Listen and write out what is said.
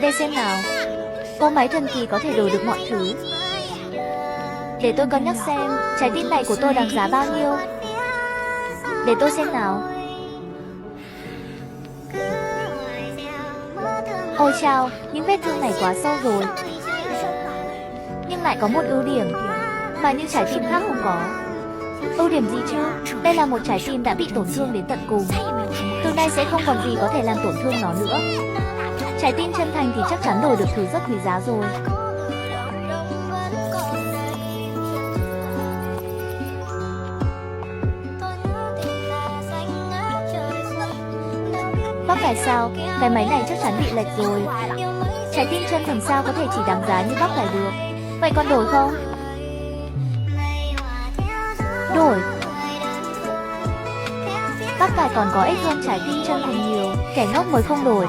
Để xem nào. Cỗ máy thần kỳ có thể đổi được mọi thứ. Để tôi cân nhắc xem trái tim này của tôi đáng giá bao nhiêu. Để tôi xem nào. Ôi chao, những vết thương này quá sâu rồi. Nhưng lại có một ưu điểm mà những trái tim khác không có. Ưu điểm gì chứ? Đây là một trái tim đã bị tổn thương đến tận cùng. Từ nay sẽ không còn gì có thể làm tổn thương nó nữa. Trái tim chân thành thì chắc chắn đổi được thứ rất quý giá rồi. Bác cải sao? Cái máy này chắc chắn bị lệch rồi. Trái tim chân thành sao có thể chỉ đáng giá như bác cải được? Vậy con đổi không? Đổi. Bác cải còn có ích hơn trái tim chân thành nhiều. Kẻ ngốc mới không đổi.